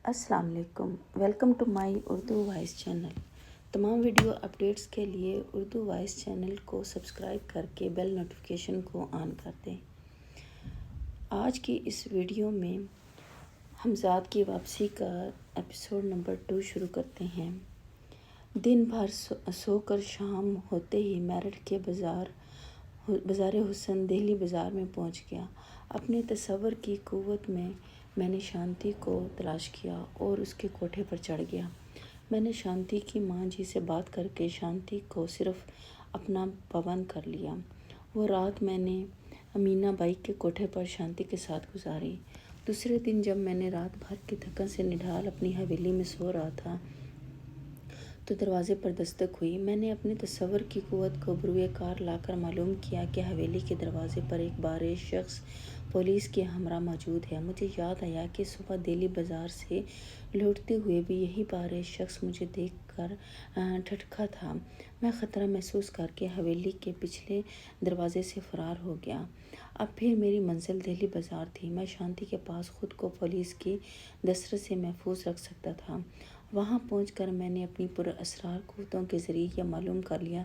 السلام علیکم، welcome to my Urdu voice channel. تمام ویڈیو اپڈیٹس کے لیے اردو وائس چینل کو سبسکرائب کر کے بیل نوٹیفیکیشن کو آن کر دیں۔ آج کی اس ویڈیو میں حمزات کی واپسی کا ایپیسوڈ نمبر 2 شروع کرتے ہیں۔ دن بھر سو کر شام ہوتے ہی میرٹھ کے بازار حسن دہلی بازار میں پہنچ گیا۔ اپنے تصور کی قوت میں نے شانتی کو تلاش کیا اور اس کے کوٹھے پر چڑھ گیا۔ میں نے شانتی کی ماں جی سے بات کر کے شانتی کو صرف اپنا پابند کر لیا۔ وہ رات میں نے امینا بائی کے کوٹھے پر شانتی کے ساتھ گزاری۔ دوسرے دن جب میں نے رات بھر کی تھکن سے نڈھال اپنی حویلی میں سو رہا تھا تو دروازے پر دستک ہوئی۔ میں نے اپنے تصور کی قوت کو بروئے کار لا کر معلوم کیا کہ حویلی کے دروازے پر ایک بارعش شخص پولیس کے ہمراہ موجود ہے۔ مجھے یاد آیا کہ صبح دہلی بازار سے لوٹتے ہوئے بھی یہی بارعش شخص مجھے دیکھ کر ٹھٹکا تھا۔ میں خطرہ محسوس کر کے حویلی کے پچھلے دروازے سے فرار ہو گیا۔ اب پھر میری منزل دہلی بازار تھی۔ میں شانتی کے پاس خود کو پولیس کی دسترس سے محفوظ رکھ سکتا تھا۔ وہاں پہنچ کر میں نے اپنی پراسرار قوتوں کے ذریعے یہ معلوم کر لیا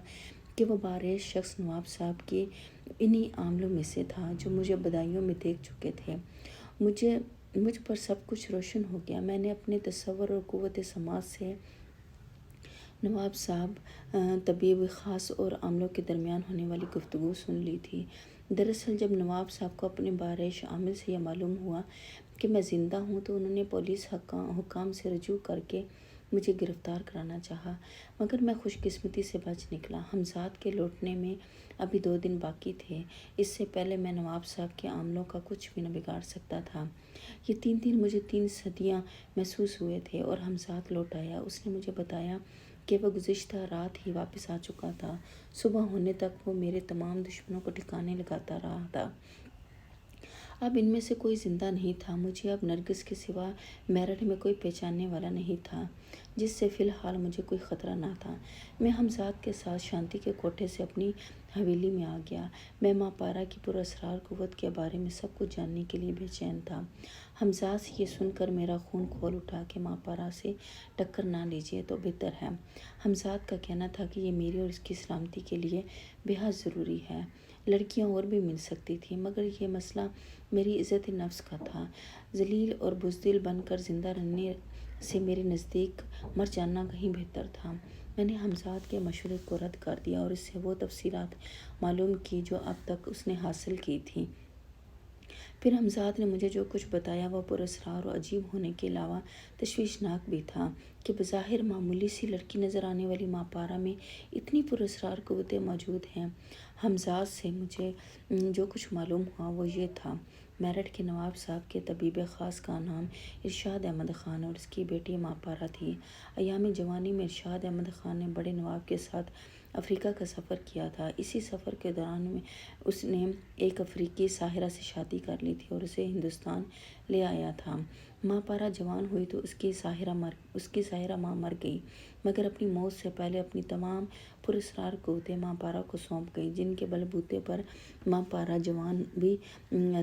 کہ وہ بارعش شخص نواب صاحب کے انہی عاملوں میں سے تھا جو مجھے بدایوں میں دیکھ چکے تھے۔ مجھ پر سب کچھ روشن ہو گیا۔ میں نے اپنے تصور اور قوت سماعت سے نواب صاحب، طبیب خاص اور عاملوں کے درمیان ہونے والی گفتگو سن لی تھی۔ دراصل جب نواب صاحب کو اپنے بارعش عامل سے یہ معلوم ہوا کہ میں زندہ ہوں تو انہوں نے پولیس حکام سے رجوع کر کے مجھے گرفتار کرانا چاہا، مگر میں خوش قسمتی سے بچ نکلا۔ حمزات کے لوٹنے میں ابھی 2 دن باقی تھے۔ اس سے پہلے میں نواب صاحب کے عاملوں کا کچھ بھی نہ بگاڑ سکتا تھا۔ یہ 3 دن مجھے 3 صدیاں محسوس ہوئے تھے اور حمزات لوٹ آیا۔ اس نے مجھے بتایا کہ وہ گزشتہ رات ہی واپس آ چکا تھا۔ صبح ہونے تک وہ میرے تمام دشمنوں کو ٹھکانے لگاتا رہا تھا۔ اب ان میں سے کوئی زندہ نہیں تھا۔ مجھے اب نرگس کے سوا میرٹھ میں کوئی پہچاننے والا نہیں تھا جس سے فی الحال مجھے کوئی خطرہ نہ تھا۔ میں حمزات کے ساتھ شانتی کے کوٹھے سے اپنی حویلی میں آ گیا۔ میں ماں پارہ کی پراسرار قوت کے بارے میں سب کچھ جاننے کے لیے بے چین تھا۔ حمزات سے یہ سن کر میرا خون کھول اٹھا کہ ماں پارہ سے ٹکر نہ لیجیے تو بہتر ہے۔ حمزات کا کہنا تھا کہ یہ میری اور اس کی سلامتی کے لیے بے حد ضروری ہے۔ لڑکیاں اور بھی مل سکتی تھیں مگر یہ مسئلہ میری عزت نفس کا تھا۔ ذلیل اور بزدل بن کر زندہ رہنے سے میرے نزدیک مر جانا کہیں بہتر تھا۔ میں نے حمزات کے مشورے کو رد کر دیا اور اس سے وہ تفصیلات معلوم کی جو اب تک اس نے حاصل کی تھیں۔ پھر حمزات نے مجھے جو کچھ بتایا وہ پراسرار و عجیب ہونے کے علاوہ تشویشناک بھی تھا کہ بظاہر معمولی سی لڑکی نظر آنے والی ماں پارہ میں اتنی پراسرار قوتیں موجود ہیں۔ حمزات سے مجھے جو کچھ معلوم ہوا وہ یہ تھا: میرٹھ کے نواب صاحب کے طبیب خاص کا نام ارشاد احمد خان اور اس کی بیٹی ماں پارہ تھی۔ ایام جوانی میں ارشاد احمد خان نے بڑے نواب کے ساتھ افریقہ کا سفر کیا تھا۔ اسی سفر کے دوران اس نے ایک افریقی ساحرہ سے شادی کر لی تھی اور اسے ہندوستان لے آیا تھا۔ ماں پارہ جوان ہوئی تو اس کی ساحرہ ماں مر گئی مگر اپنی موت سے پہلے اپنی تمام پراسرار قوتیں ماں پارہ کو سونپ گئی جن کے بل بوتے پر ماں پارہ جوان بھی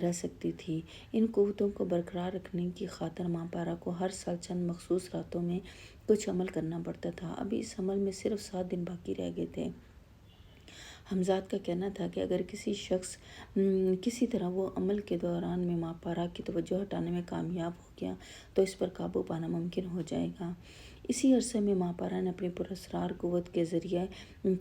رہ سکتی تھی۔ ان قوتوں کو برقرار رکھنے کی خاطر ماں پارہ کو ہر سال چند مخصوص راتوں میں کچھ عمل کرنا پڑتا تھا۔ ابھی اس عمل میں صرف 7 دن باقی رہ گئے تھے۔ حمزات کا کہنا تھا کہ اگر کسی شخص کسی طرح وہ عمل کے دوران میں ماں پارہ کی توجہ ہٹانے میں کامیاب ہو گیا تو اس پر قابو پانا ممکن ہو جائے گا۔ اسی عرصے میں ماں پارہ نے اپنی پراسرار قوت کے ذریعے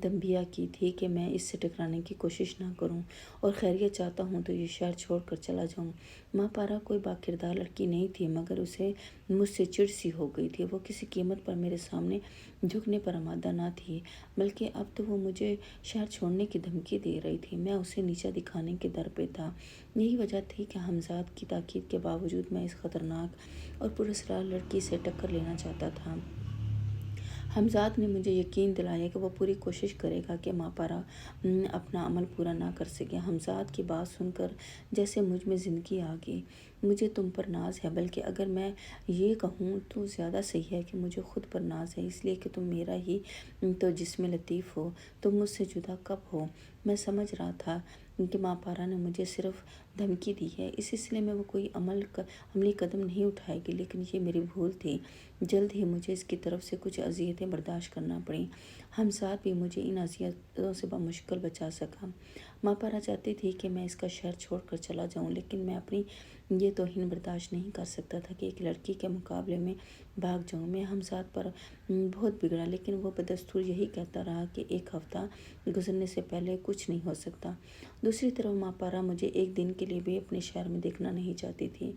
تنبیہ کی تھی کہ میں اس سے ٹکرانے کی کوشش نہ کروں اور خیریت چاہتا ہوں تو یہ شہر چھوڑ کر چلا جاؤں۔ ماں پارہ کوئی باکردار لڑکی نہیں تھی مگر اسے مجھ سے چڑ سی ہو گئی تھی۔ وہ کسی قیمت پر میرے سامنے جھکنے پر آمادہ نہ تھی بلکہ اب تو وہ مجھے شہر چھوڑنے کی دھمکی دے رہی تھی۔ میں اسے نیچا دکھانے کے در پہ تھا۔ یہی وجہ تھی کہ حمزات کی تاکید کے باوجود میں اس خطرناک اور پراسرار لڑکی سے ٹکر لینا چاہتا تھا۔ حمزات نے مجھے یقین دلایا کہ وہ پوری کوشش کرے گا کہ ماں پارہ اپنا عمل پورا نہ کر سکے۔ حمزات کی بات سن کر جیسے مجھ میں زندگی آ گئی۔ مجھے تم پر ناز ہے، بلکہ اگر میں یہ کہوں تو زیادہ صحیح ہے کہ مجھے خود پر ناز ہے، اس لیے کہ تم میرا ہی تو جسم لطیف ہو۔ تم مجھ سے جدا کب ہو؟ میں سمجھ رہا تھا کہ ماں پارا نے مجھے صرف دھمکی دی ہے، اس سلسلے میں وہ کوئی عملی قدم نہیں اٹھائے گی، لیکن یہ میری بھول تھی۔ جلد ہی مجھے اس کی طرف سے کچھ اذیتیں برداشت کرنا پڑیں۔ ہمسات بھی مجھے ان اذیتوں سے بمشکل بچا سکا۔ ماں پارا چاہتی تھی کہ میں اس کا شہر چھوڑ کر چلا جاؤں، لیکن میں اپنی یہ توہین برداشت نہیں کر سکتا تھا کہ ایک لڑکی کے مقابلے میں بھاگ جاؤں۔ میں ہمسات پر بہت بگڑا، لیکن وہ بدستور یہی کہتا رہا کہ ایک ہفتہ گزرنے سے پہلے کچھ نہیں ہو سکتا۔ دوسری طرف ماں پارا مجھے ایک دن کے لیے بھی اپنے شہر میں دیکھنا نہیں چاہتی تھی۔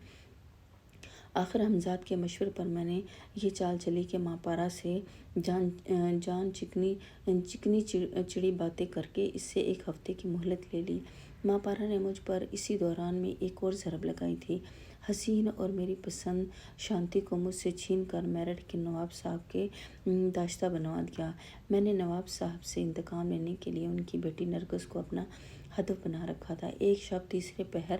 آخر ہمزاد کے مشورے پر میں نے یہ چال چلی کہ ماں پارا سے چکنی چڑی باتیں کر کے اس سے ایک ہفتے کی مہلت لے لی۔ ماں پارا نے مجھ پر اسی دوران میں ایک اور ضرب لگائی تھی۔ حسین اور میری پسند شانتی کو مجھ سے چھین کر میرٹھ کے نواب صاحب کے داشتہ بنوا دیا۔ میں نے نواب صاحب سے انتقام لینے کے لیے ان کی بیٹی نرگس کو اپنا ہدف بنا رکھا تھا۔ ایک شب تیسرے پہر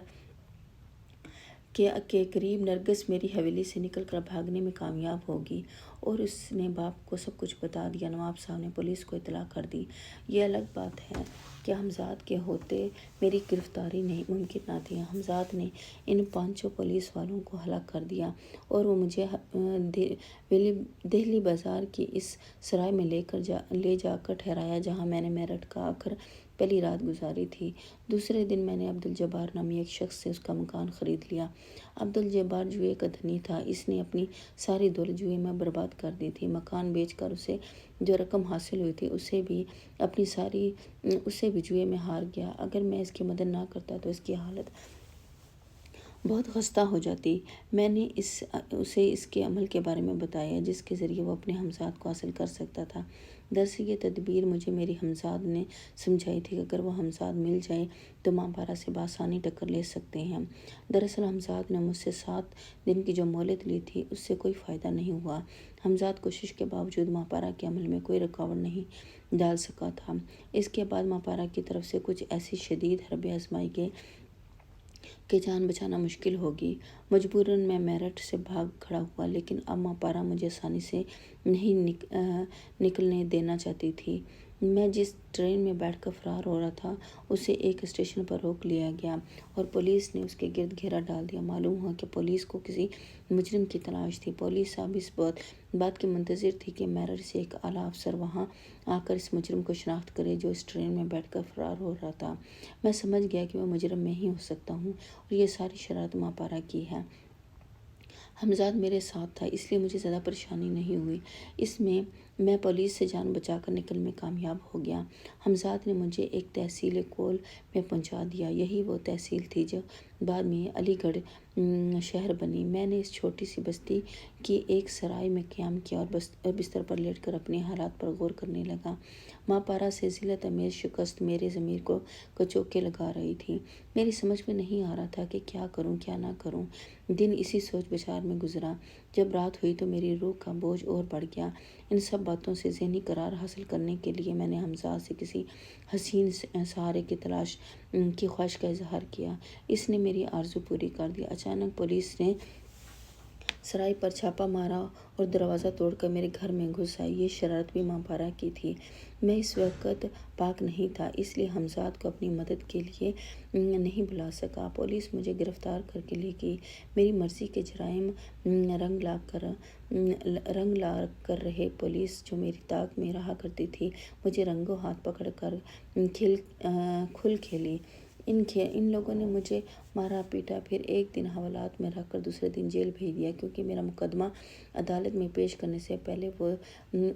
کے قریب نرگس میری حویلی سے نکل کر بھاگنے میں کامیاب ہوگی اور اس نے باپ کو سب کچھ بتا دیا۔ نواب صاحب نے پولیس کو اطلاع کر دی۔ یہ الگ بات ہے کہ ہمزاد کے ہوتے میری گرفتاری ممکن نہ تھی۔ ہمزاد نے ان 5 پولیس والوں کو ہلاک کر دیا اور وہ مجھے دہلی بازار کی اس سرائے میں لے جا کر ٹھہرایا جہاں میں نے میرٹھ کا آخر پہلی رات گزاری تھی۔ دوسرے دن میں نے عبدالجبار نامی ایک شخص سے اس کا مکان خرید لیا۔ عبدالجبار جوئے کا دھنی تھا۔ اس نے اپنی ساری دولت جوئے میں برباد کر دی تھی۔ مکان بیچ کر اسے جو رقم حاصل ہوئی تھی اسے بھی جوئے میں ہار گیا۔ اگر میں اس کی مدد نہ کرتا تو اس کی حالت بہت خستہ ہو جاتی۔ میں نے اسے اس کے عمل کے بارے میں بتایا جس کے ذریعے وہ اپنے ہمسات کو حاصل کر سکتا تھا۔ دراصل یہ تدبیر مجھے میری ہمساد نے سمجھائی تھی کہ اگر وہ ہمساد مل جائے تو ماں پارا سے بآسانی ٹکر لے سکتے ہیں۔ دراصل ہمساد نے مجھ سے 7 دن کی جو مہلت لی تھی اس سے کوئی فائدہ نہیں ہوا۔ ہمساد کوشش کے باوجود ماں پارا کے عمل میں کوئی رکاوٹ نہیں ڈال سکا تھا۔ اس کے بعد ماں پارا کی طرف سے کچھ ایسی شدید حربیں آزمائی گئی کہ جان بچانا مشکل ہوگی۔ مجبوراً میں میرٹھ سے بھاگ کھڑا ہوا، لیکن اب ماں پارا مجھے آسانی سے نہیں نکلنے دینا چاہتی تھی۔ میں جس ٹرین میں بیٹھ کر فرار ہو رہا تھا اسے ایک اسٹیشن پر روک لیا گیا اور پولیس نے اس کے گرد گھیرا ڈال دیا۔ معلوم ہوا کہ پولیس کو کسی مجرم کی تلاش تھی۔ پولیس اب اس بات کی منتظر تھی کہ میرٹھ سے ایک اعلیٰ افسر وہاں آ کر اس مجرم کو شناخت کرے جو اس ٹرین میں بیٹھ کر فرار ہو رہا تھا۔ میں سمجھ گیا کہ میں مجرم میں ہی ہو سکتا ہوں اور یہ ساری شرارت ماں پارا کی ہے۔ ہمزاد میرے ساتھ تھا اس لیے مجھے زیادہ پریشانی نہیں ہوئی۔ اس میں پولیس سے جان بچا کر نکلنے میں کامیاب ہو گیا۔ ہمزاد نے مجھے ایک تحصیل کول میں پہنچا دیا۔ یہی وہ تحصیل تھی جو بعد میں علی گڑھ شہر بنی۔ میں نے اس چھوٹی سی بستی کی ایک سرائے میں قیام کیا اور بستر پر لیٹ کر اپنے حالات پر غور کرنے لگا۔ ماں پارا سے ذلت آمیز شکست میرے ضمیر کو کچوکے لگا رہی تھی۔ میری سمجھ میں نہیں آ رہا تھا کہ کیا کروں کیا نہ کروں۔ دن اسی سوچ بچار میں گزرا۔ جب رات ہوئی تو میری روح کا بوجھ اور بڑھ گیا۔ ان سب باتوں سے ذہنی قرار حاصل کرنے کے لیے میں نے ہمزاد سے کسی حسین سہارے کی تلاش کی خواہش کا اظہار کیا۔ اس نے میری آرزو پوری کر دی۔ اچانک پولیس نے سرائے پر چھاپا مارا اور دروازہ توڑ کر میرے گھر میں گھس آئی۔ یہ شرارت بھی ماں پارا کی تھی۔ میں اس وقت پاک نہیں تھا اس لیے ہمزاد کو اپنی مدد کے لیے نہیں بلا سکا۔ پولیس مجھے گرفتار کر کے لے گئی۔ میری مرضی کے جرائم رنگ لا کر رہے پولیس جو میری طاق میں رہا کرتی تھی مجھے رنگوں ہاتھ پکڑ کر کھل کھیلی۔ ان لوگوں نے مجھے مارا پیٹا، پھر ایک دن حوالات میں رکھ کر دوسرے دن جیل بھیج دیا کیونکہ میرا مقدمہ عدالت میں پیش کرنے سے پہلے وہ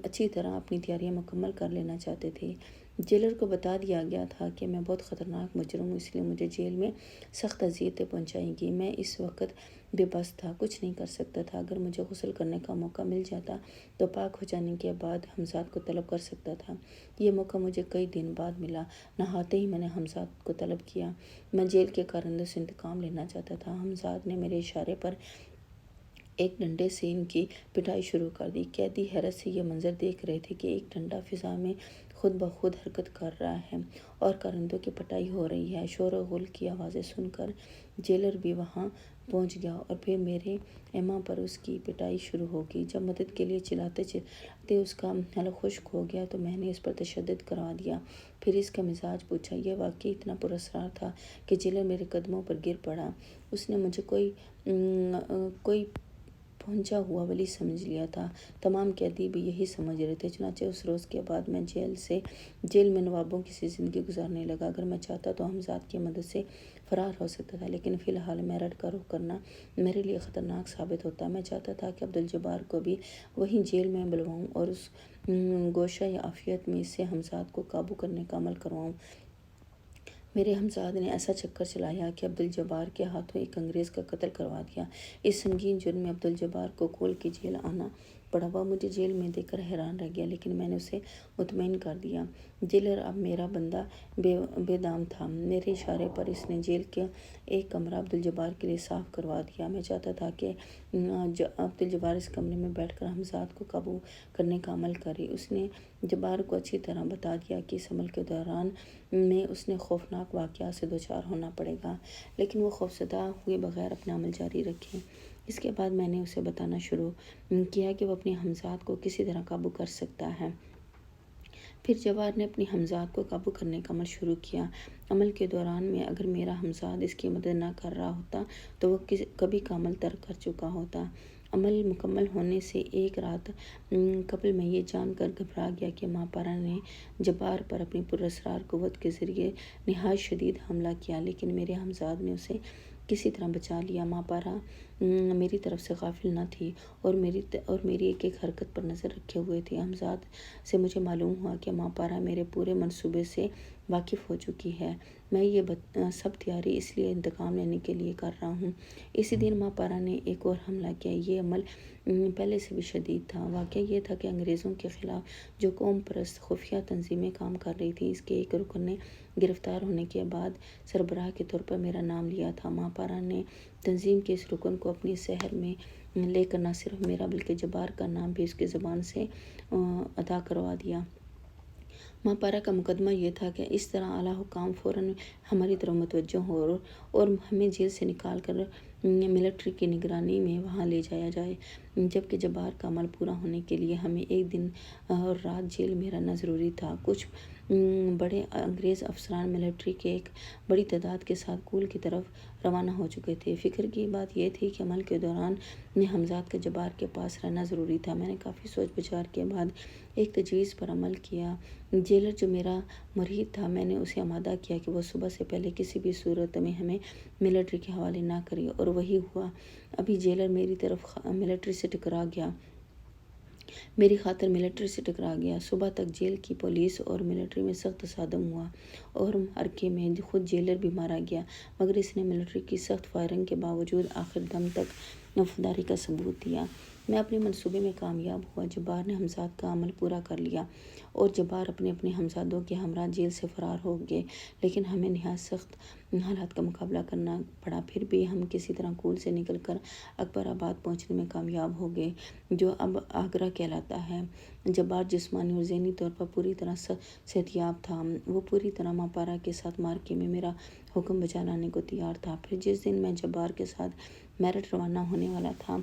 اچھی طرح اپنی تیاریاں مکمل کر لینا چاہتے تھے۔ جیلر کو بتا دیا گیا تھا کہ میں بہت خطرناک مجرم ہوں اس لیے مجھے جیل میں سخت اذیتیں پہنچائیں گی۔ میں اس وقت بے بس تھا، کچھ نہیں کر سکتا تھا۔ اگر مجھے غسل کرنے کا موقع مل جاتا تو پاک ہو جانے کے بعد ہمزاد کو طلب کر سکتا تھا۔ یہ موقع مجھے کئی دن بعد ملا۔ نہاتے ہی میں نے ہمزاد کو طلب کیا۔ میں جیل کے کارندوں سے انتقام لینا چاہتا تھا۔ ہمزاد نے میرے اشارے پر ایک ڈنڈے سے ان کی پٹائی شروع کر دی۔ قیدی حیرت سے یہ منظر دیکھ رہے تھے کہ ایک ڈنڈا فضا میں خود بخود حرکت کر رہا ہے اور کارندوں کی پٹائی ہو رہی ہے۔ شور و غل کی آوازیں سن کر جیلر بھی وہاں پہنچ گیا اور پھر میرے ایما پر اس کی پٹائی شروع ہو گئی۔ جب مدد کے لیے چلاتے چلاتے اس کا حلق خشک ہو گیا تو میں نے اس پر تشدد کروا دیا، پھر اس کا مزاج پوچھا۔ یہ واقعی اتنا پراسرار تھا کہ جیلر میرے قدموں پر گر پڑا۔ اس نے مجھے کوئی پہنچا ہوا ولی سمجھ لیا تھا۔ تمام قیدی بھی یہی سمجھ رہے تھے۔ چنانچہ اس روز کے بعد میں جیل میں نوابوں کی سی زندگی گزارنے لگا۔ اگر میں چاہتا تو حمزاد کی مدد سے فرار ہو سکتا تھا، لیکن فی الحال میرٹھ کا رخ کرنا میرے لیے خطرناک ثابت ہوتا۔ میں چاہتا تھا کہ عبدالجبار کو بھی وہیں جیل میں بلواؤں اور اس گوشہ عافیت میں سے حمزاد کو قابو کرنے کا عمل کرواؤں۔ میرے حمزاد نے ایسا چکر چلایا کہ عبدالجبار کے ہاتھوں ایک انگریز کا قتل کروا دیا۔ اس سنگین جرم میں عبدالجبار کو کول کی جیل آنا پڑا۔ وہ مجھے جیل میں دیکھ کر حیران رہ گیا، لیکن میں نے اسے مطمئن کر دیا۔ جیلر اب میرا بندہ بے دام تھا۔ میرے اشارے پر اس نے جیل کا ایک کمرہ عبدالجبار کے لیے صاف کروا دیا۔ میں چاہتا تھا کہ عبدالجبار اس کمرے میں بیٹھ کر حمزاد کو قابو کرنے کا عمل کرے۔ اس نے جبار کو اچھی طرح بتا دیا کہ اس عمل کے دوران میں اس نے خوفناک واقعات سے دوچار ہونا پڑے گا، لیکن وہ خوفزدہ ہوئے بغیر اپنا عمل جاری رکھے۔ اس کے بعد میں نے اسے بتانا شروع کیا کہ وہ اپنے حمزاد کو کسی طرح قابو کر سکتا ہے۔ پھر جبار نے اپنی حمزاد کو قابو کرنے کا عمل شروع کیا۔ عمل کے دوران میں اگر میرا حمزاد اس کی مدد نہ کر رہا ہوتا تو وہ کبھی کا عمل ترک کر چکا ہوتا۔ عمل مکمل ہونے سے ایک رات قبل میں یہ جان کر گھبرا گیا کہ ماں پارا نے جبار پر اپنی پراسرار قوت کے ذریعے نہایت شدید حملہ کیا، لیکن میرے حمزاد نے اسے کسی طرح بچا لیا۔ ماں پارا میری طرف سے غافل نہ تھی اور میری ایک ایک حرکت پر نظر رکھے ہوئے تھی۔ حمزاد سے مجھے معلوم ہوا کہ ماں پارا میرے پورے منصوبے سے واقف ہو چکی ہے۔ میں یہ سب تیاری اس لیے انتقام لینے کے لیے کر رہا ہوں۔ اسی دن ماں پارا نے ایک اور حملہ کیا۔ یہ عمل پہلے سے بھی شدید تھا۔ واقعہ یہ تھا کہ انگریزوں کے خلاف جو قوم پرست خفیہ تنظیمیں کام کر رہی تھیں، اس کے ایک رکن نے گرفتار ہونے کے بعد سربراہ کے طور پر میرا نام لیا تھا۔ ماں پارا نے تنظیم کے اس رکن کو اپنی سحر میں لے کر نہ صرف میرا بلکہ جبار کا نام بھی اس کی زبان سے ادا کروا دیا۔ ماں پارا کا مقدمہ یہ تھا کہ اس طرح اعلیٰ حکام فوراً ہماری طرف متوجہ ہوں اور ہمیں جیل سے نکال کر ملٹری کی نگرانی میں وہاں لے جایا جائے، جبکہ جبار کا عمل پورا ہونے کے لیے ہمیں ایک دن اور رات جیل میں رہنا ضروری تھا۔ کچھ بڑے انگریز افسران ملٹری کے ایک بڑی تعداد کے ساتھ کول کی طرف روانہ ہو چکے تھے۔ فکر کی بات یہ تھی کہ عمل کے دوران میں حمزاد کا جبار کے پاس رہنا ضروری تھا۔ میں نے کافی سوچ بچار کے بعد ایک تجویز پر عمل کیا۔ جیلر جو میرا مرید تھا، میں نے اسے آمادہ کیا کہ وہ صبح سے پہلے کسی بھی صورت میں ہمیں ملٹری کے حوالے نہ کرے، اور وہی ہوا۔ ابھی جیلر میری طرف ملٹری سے ٹکرا گیا، میری خاطر ملٹری سے ٹکرا گیا۔ صبح تک جیل کی پولیس اور ملٹری میں سخت تصادم ہوا اور حرکے میں خود جیلر بھی مارا گیا، مگر اس نے ملٹری کی سخت فائرنگ کے باوجود آخر دم تک وفاداری کا ثبوت دیا۔ میں اپنے منصوبے میں کامیاب ہوا۔ جبار نے حمزاد کا عمل پورا کر لیا اور جبار اپنے حمزادوں کے ہمراہ جیل سے فرار ہو گئے، لیکن ہمیں نہایت سخت حالات کا مقابلہ کرنا پڑا۔ پھر بھی ہم کسی طرح کول سے نکل کر اکبر آباد پہنچنے میں کامیاب ہو گئے، جو اب آگرہ کہلاتا ہے۔ جبار جسمانی اور ذہنی طور پر پوری طرح صحت یاب تھا۔ وہ پوری طرح ماں پارا کے ساتھ مارکے میں میرا حکم بجا لانے کو تیار تھا۔ پھر جس دن میں جبار کے ساتھ میرٹھ روانہ ہونے والا تھا،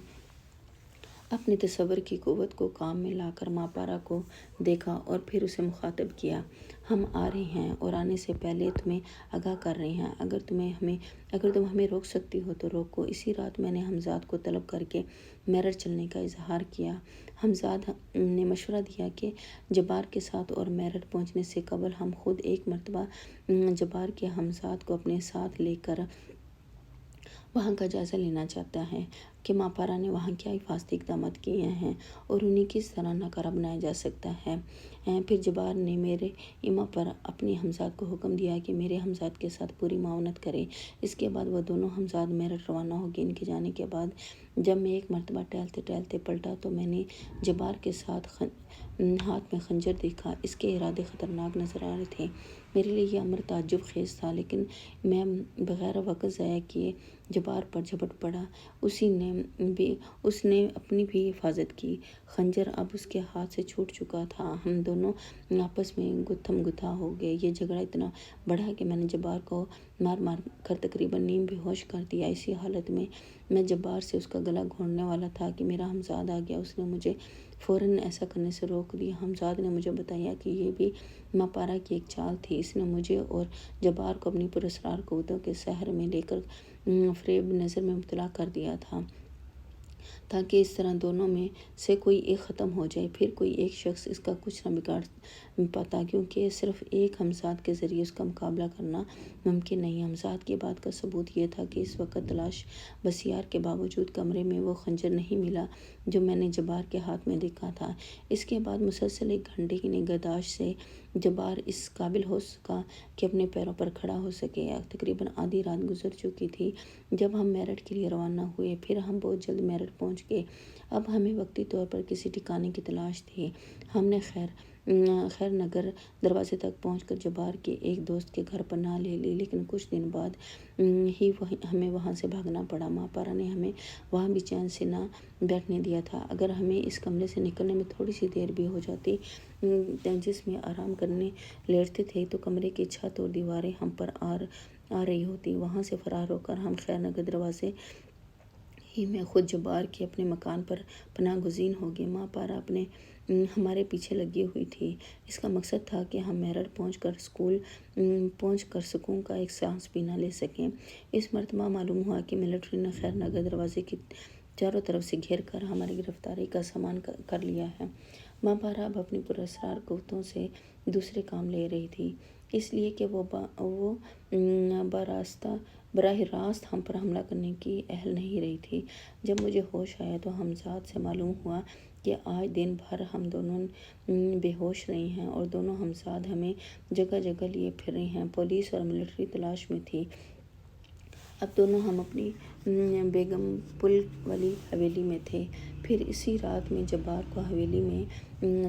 اپنے تصور کی قوت کو کام میں لا کر ماں پارا کو دیکھا اور پھر اسے مخاطب کیا۔ ہم آ رہے ہیں اور آنے سے پہلے تمہیں آگاہ کر رہے ہیں۔ اگر تم ہمیں روک سکتی ہو تو روکو۔ اسی رات میں نے حمزاد کو طلب کر کے میرٹھ چلنے کا اظہار کیا۔ حمزاد نے مشورہ دیا کہ جبار کے ساتھ اور میرٹھ پہنچنے سے قبل ہم خود ایک مرتبہ جبار کے حمزاد کو اپنے ساتھ لے کر وہاں کا جائزہ لینا چاہتا ہے کہ ماں پارا نے وہاں کیا حفاظتی اقدامات کیے ہیں اور انہیں کس طرح ناکارہ بنایا جا سکتا ہے۔ پھر جبار نے میرے ایما پر اپنے حمزاد کو حکم دیا کہ میرے حمزاد کے ساتھ پوری معاونت کرے۔ اس کے بعد وہ دونوں حمزاد میرٹھ روانہ ہو گئے۔ ان کے جانے کے بعد جب میں ایک مرتبہ ٹہلتے ٹہلتے پلٹا تو میں نے جبار کے ہاتھ میں خنجر دیکھا۔ اس کے ارادے خطرناک نظر آ رہے تھے۔ میرے لیے یہ امر تعجب خیز تھا، لیکن میں بغیر وقت ضائع کیے جبار پر جھپٹ پڑا۔ اس نے اپنی بھی حفاظت کی۔ خنجر اب اس کے ہاتھ سے چھوٹ چکا تھا۔ ہم دونوں آپس میں گتھم گتھا ہو گئے۔ یہ جھگڑا اتنا بڑھا کہ میں نے جبار کو مار مار کر تقریباً نیم بے ہوش کر دیا۔ اسی حالت میں جبار سے اس کا گلا گھونٹنے والا تھا کہ میرا ہمزاد آ گیا۔ اس نے مجھے فوراً ایسا کرنے سے روک دیا۔ ہمزاد نے مجھے بتایا کہ یہ بھی ماں پارا کی ایک چال تھی۔ اس نے مجھے اور جبار کو اپنی پراسرار قوتوں کے سحر میں لے کر فریب نظر میں مبتلا کر دیا تھا، تاکہ اس طرح دونوں میں سے کوئی ایک ختم ہو جائے۔ پھر کوئی ایک شخص اس کا کچھ نہ بگاڑ پاتا، کیونکہ صرف ایک ہمزاد کے ذریعے اس کا مقابلہ کرنا ممکن نہیں۔ ہمزاد کی بات کا ثبوت یہ تھا کہ اس وقت تلاش بسیار کے باوجود کمرے میں وہ خنجر نہیں ملا جو میں نے جبار کے ہاتھ میں دیکھا تھا۔ اس کے بعد مسلسل 1 گھنٹے کی نگہداشت سے جبار اس قابل ہو سکا کہ اپنے پیروں پر کھڑا ہو سکے۔ تقریباً آدھی رات گزر چکی تھی جب ہم میرٹھ کے لیے روانہ ہوئے۔ پھر ہم بہت جلد میرٹھ پہنچ گئے۔ اب ہمیں وقتی طور پر کسی ٹھکانے کی تلاش تھی۔ ہم نے خیر نگر دروازے تک پہنچ کر جبار کے ایک دوست کے گھر پناہ لے لی، لیکن کچھ دن بعد ہی ہمیں وہاں سے بھاگنا پڑا۔ ماں پارا نے ہمیں وہاں بھی چین سے نہ بیٹھنے دیا تھا۔ اگر ہمیں اس کمرے سے نکلنے میں تھوڑی سی دیر بھی ہو جاتی جس میں آرام کرنے لیٹتے تھے، تو کمرے کی چھت اور دیواریں ہم پر آ رہی ہوتی۔ وہاں سے فرار ہو کر ہم خیر نگر دروازے ہی میں خود جبار کے اپنے مکان پر پناہ گزین ہو گئے۔ ماں پارا ہمارے پیچھے لگی ہوئی تھی۔ اس کا مقصد تھا کہ ہم میرٹھ پہنچ کر سکون کا ایک سانس بھی نہ لے سکیں۔ اس مرتبہ معلوم ہوا کہ ملٹری نے خیر نگر دروازے کی چاروں طرف سے گھیر کر ہماری گرفتاری کا سامان کر لیا ہے۔ ماں پارا اب اپنی پراسرار قوتوں سے دوسرے کام لے رہی تھی، اس لیے کہ وہ براہ راست ہم پر حملہ کرنے کی اہل نہیں رہی تھی۔ جب مجھے ہوش آیا تو ہمزاد سے معلوم ہوا کہ آج دن بھر ہم دونوں بے ہوش رہے ہیں اور دونوں ہمزاد ہمیں جگہ جگہ لیے پھر رہے ہیں۔ پولیس اور ملٹری تلاش میں تھی۔ اب دونوں ہم اپنی بیگم پل والی حویلی میں تھے۔ پھر اسی رات میں جبار کو حویلی میں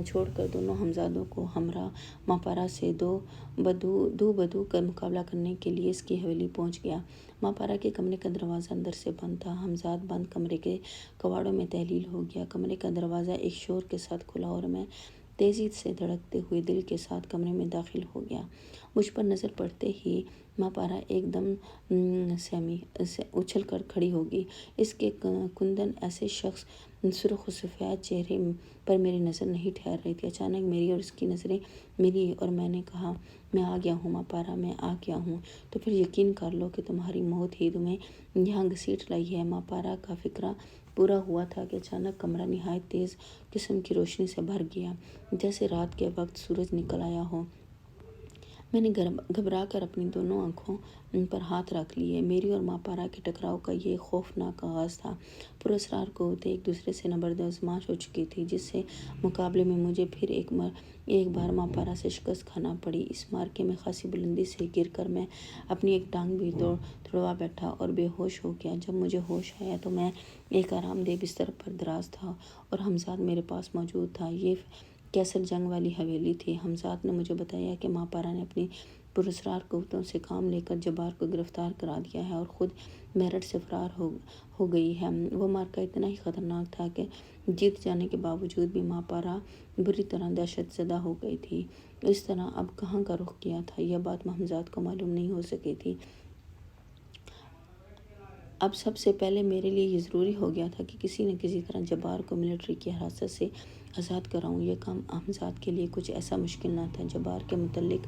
چھوڑ کر دونوں ہمزادوں کو ہمراہ ماں پارا سے دو بدو کا مقابلہ کرنے کے لیے اس کی حویلی پہنچ گیا۔ ماں پارا کے کمرے کا دروازہ اندر سے بند تھا۔ ہمزاد بند کمرے کے کواڑوں میں تحلیل ہو گیا۔ کمرے کا دروازہ ایک شور کے ساتھ کھلا اور میں تیزی سے دھڑکتے ہوئے دل کے ساتھ کمرے میں داخل ہو گیا۔ مجھ پر نظر پڑتے ہی ماں پارا ایک دم اچھل کر کھڑی ہو گئی۔ اس کے کندن ایسے شخص سرخ و سفید چہرے پر میری نظر نہیں ٹھہر رہی تھی۔ اچانک میری اور اس کی نظریں ملی اور میں نے کہا، میں آ گیا ہوں ماں پارا، میں آ گیا ہوں۔ تو پھر یقین کر لو کہ تمہاری موت ہی تمہیں یہاں گھسیٹ لائی ہے۔ ماں پارا کا فقرہ پورا ہوا تھا کہ اچانک کمرہ نہایت تیز قسم کی روشنی سے بھر گیا، جیسے رات کے وقت سورج نکل آیا ہو۔ میں نے گھبرا کر اپنی دونوں آنکھوں پر ہاتھ رکھ لیے۔ میری اور ماں پارا کے ٹکراؤ کا یہ خوفناک آغاز تھا۔ پراسرار قوتیں ایک دوسرے سے نبرد آزمائش ہو چکی تھیں، جس سے مقابلے میں مجھے پھر ایک بار ماں پارا سے شکست کھانا پڑی۔ اس معرکے میں خاصی بلندی سے گر کر میں اپنی ایک ٹانگ بھی تڑوا بیٹھا اور بے ہوش ہو گیا۔ جب مجھے ہوش آیا تو میں ایک آرام دہ بستر پر دراز تھا اور ہمزاد میرے پاس موجود تھا۔ یہ کیسر جنگ والی حویلی تھی۔ ہمزاد نے مجھے بتایا کہ ماں پارا نے اپنی پراسرار قوتوں سے کام لے کر جبار کو گرفتار کرا دیا ہے اور خود میرٹھ سے فرار ہو گئی ہے۔ وہ معرکہ اتنا ہی خطرناک تھا کہ جیت جانے کے باوجود بھی ماں پارا بری طرح دہشت زدہ ہو گئی تھی۔ اس طرح اب کہاں کا رخ کیا تھا، یہ بات ہمزاد کو معلوم نہیں ہو سکی تھی۔ اب سب سے پہلے میرے لیے یہ ضروری ہو گیا تھا کہ کسی نہ کسی طرح جبار کو ملٹری کی حراست سے آزاد کراؤں۔ یہ کام ہمزاد کے لیے کچھ ایسا مشکل نہ تھا۔ جبار کے متعلق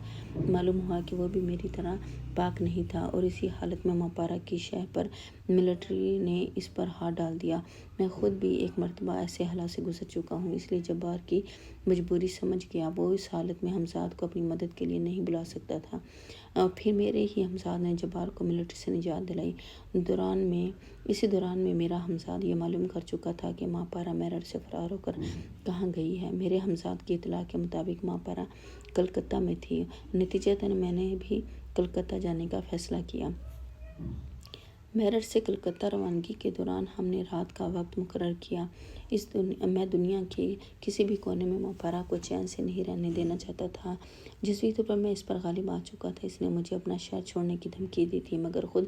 معلوم ہوا کہ وہ بھی میری طرح پاک نہیں تھا اور اسی حالت میں ماں پارا کی شہ پر ملٹری نے اس پر ہاتھ ڈال دیا۔ میں خود بھی ایک مرتبہ ایسے حالات سے گزر چکا ہوں، اس لیے جبار کی مجبوری سمجھ گیا۔ وہ اس حالت میں ہمزاد کو اپنی مدد کے لیے نہیں بلا سکتا تھا۔ پھر میرے ہی ہمزاد نے جبار کو ملٹری سے نجات دلائی۔ اسی دوران میں میرا ہمزاد یہ معلوم کر چکا تھا کہ ماں پارا میرٹھ سے فرار ہو کر کہاں گئی ہے۔ میرے ہمزاد کی اطلاع کے مطابق ماں پارا کلکتہ میں تھی۔ نتیجتاً میں نے بھی کلکتہ جانے کا فیصلہ کیا۔ میرٹھ سے کلکتہ روانگی کے دوران ہم نے رات کا وقت مقرر کیا۔ میں دنیا کے کسی بھی کونے میں ماں پارا کو چین سے نہیں رہنے دینا چاہتا تھا۔ جزوی طور پر میں اس پر غالب آ چکا تھا۔ اس نے مجھے اپنا شہر چھوڑنے کی دھمکی دی تھی، مگر خود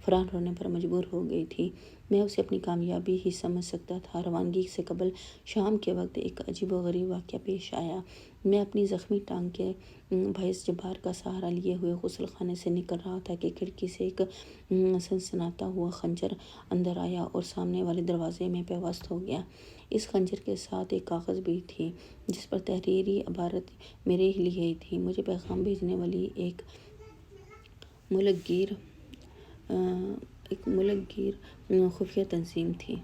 فرار ہونے پر مجبور ہو گئی تھی۔ میں اسے اپنی کامیابی ہی سمجھ سکتا تھا۔ روانگی سے قبل شام کے وقت ایک عجیب و غریب واقعہ پیش آیا۔ میں اپنی زخمی ٹانگ کے باعث جبار کا سہارا لیے ہوئے غسل خانے سے نکل رہا تھا کہ کھڑکی سے ایک سنسناتا ہوا خنجر اندر آیا اور سامنے والے دروازے میں پیوست ہو گیا۔ اس خنجر کے ساتھ ایک کاغذ بھی تھی جس پر تحریری عبارت میرے لیے تھی۔ مجھے پیغام بھیجنے والی ایک ملک گیر خفیہ تنظیم تھی۔